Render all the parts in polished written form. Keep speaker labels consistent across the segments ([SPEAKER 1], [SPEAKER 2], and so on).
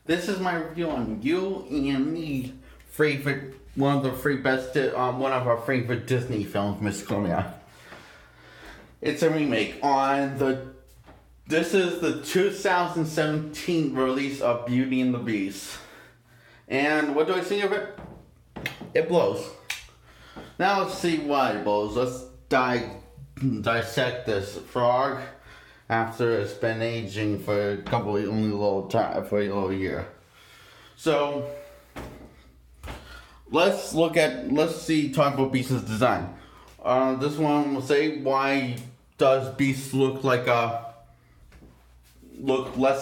[SPEAKER 1] This is my review on You and Me favorite, one of our favorite Disney films, Miss Cornelia. It's a remake on the. This is the 2017 release of Beauty and the Beast, and what do I think of it? It blows. Now let's see why it blows. Let's dissect this frog after it's been aging for only a little time, for a little year. So let's talk about Beast's design. This one will say, why does Beast look less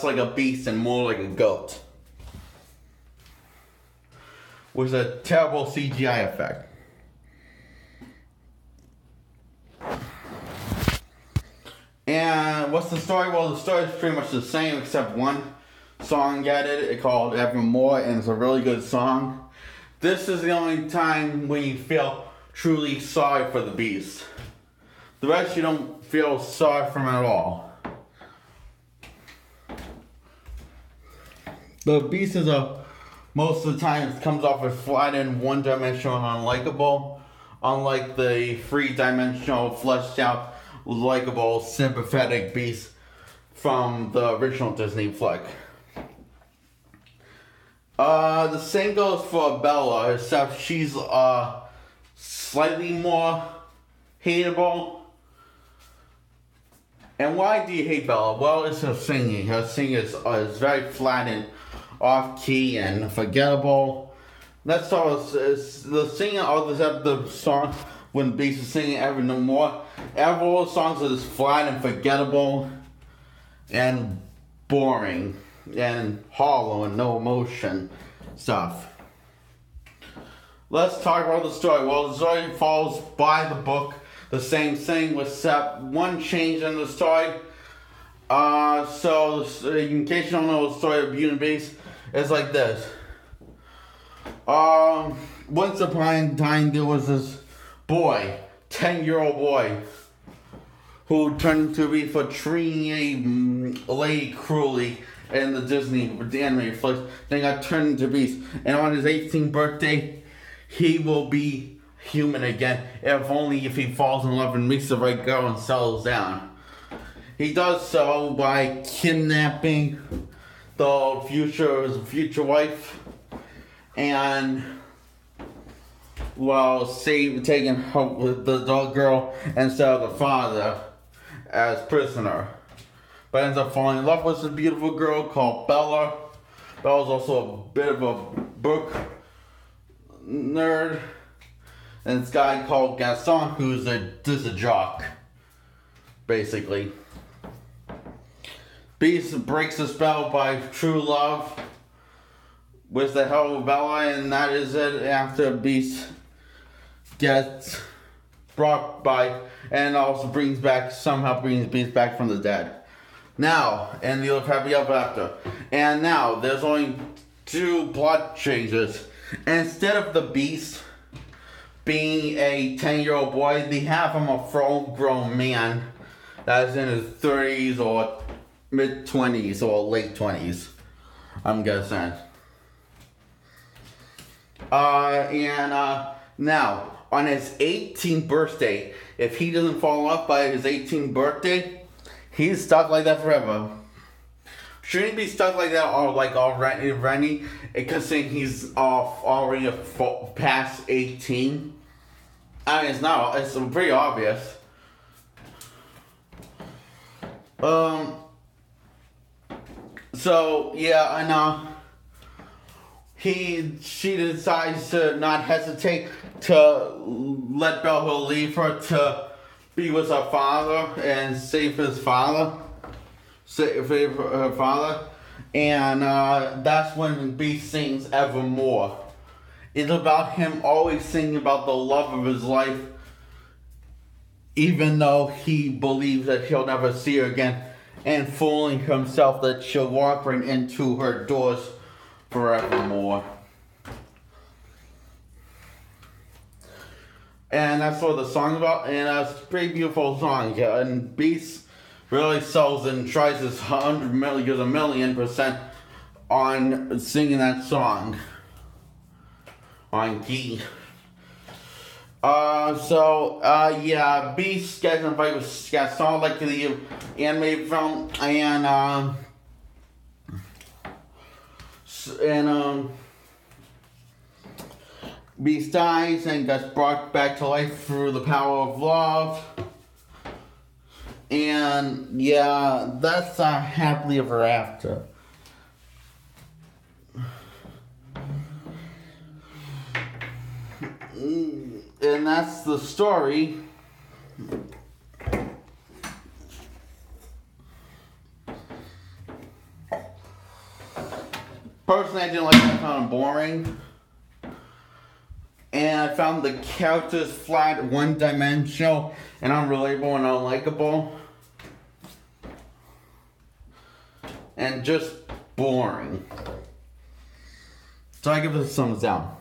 [SPEAKER 1] like a beast and more like a goat? Was a terrible CGI effect. And what's the story? Well, the story is pretty much the same except one song added. It's called Evermore, and it's a really good song. This is the only time when you feel truly sorry for the Beast. The rest you don't feel sorry for him at all. The Beast is most of the time it comes off as flat and one-dimensional and unlikable, unlike the three-dimensional, fleshed-out, likable, sympathetic Beast from the original Disney flick. The same goes for Bella, except she's slightly more hateable. And why do you hate Bella? Well, it's her singing. Her singing is very flat and off-key and forgettable. That's all. The singing of the song when Beast is singing Evermore. All the songs are just flat and forgettable and boring and hollow and no emotion stuff. Let's talk about the story. Well, the story follows by the book, the same thing except one change in the story. So in case you don't know the story of Beauty and the Beast, it's like this. Once upon a time there was this boy, 10-year-old boy, who turned into be for treating a lady cruelly in the animated flicks. Then got turned into Beast. And on his 18th birthday, he will be human again, if he falls in love and meets the right girl and settles down. He does so by kidnapping his future wife and taking her with the dog girl instead of the father as prisoner. But ends up falling in love with this beautiful girl called Bella. Bella's also a bit of a book nerd. And this guy called Gaston, who's just a jock, basically. Beast breaks the spell by true love with the help of Bella, and that is it. After Beast gets brought by, and also somehow brings Beast back from the dead. Now, and the happy ever after. And now, there's only two plot changes. Instead of the Beast being a 10-year-old boy, they have him a full-grown man that's in his 30s or mid-20s or late 20s, I'm guessing. Now, on his 18th birthday, if he doesn't fall in love by his 18th birthday, he's stuck like that forever. Shouldn't he be stuck like that already? Because he's already past 18. I mean, it's pretty obvious. So yeah, and she decides to not hesitate to let Bella leave her to be with her father and save her father. And that's when Beast sings Evermore. It's about him always singing about the love of his life, even though he believes that he'll never see her again, and fooling himself that she'll walk right into her doors forevermore. And that's what the song's about, and it's a pretty beautiful song, yeah. And Beast really sells and tries his 100 million, gives 1,000,000% on singing that song on key. Yeah, Beast gets invited with Gaston, like the animated film, and Beast dies and gets brought back to life through the power of love. And yeah, that's happily ever after. And that's the story. Personally, I didn't like it. I found it boring. And I found the characters flat, one-dimensional, and unrelatable and unlikable. And just boring. So I give it a thumbs down.